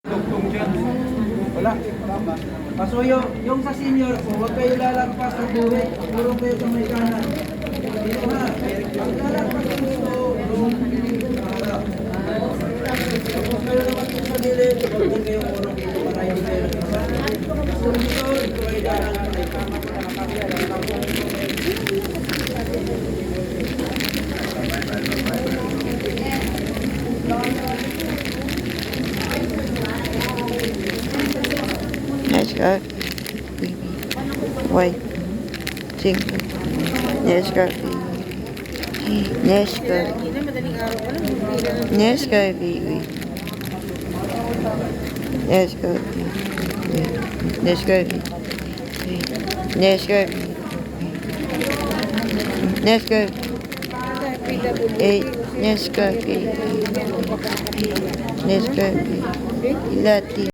Tugtong dyan. Wala. So yung sa senior po, huwag kayo lalagpas ng buhay. Puro kayo sa may kanan. Dito na. Ang lalagpas ng gusto, yung harap. Kung kayo naman po sa gilid, huwag din kayo puro dito para hindi kayo nagkasama. Sumunod, ito ay lalagpas. Let's go. Wait. Sing. Let's go. Let's go. Let's go, baby. Let's go. Let's go. Let's go. Let's go. Hey, let's go. Let's go. Lati.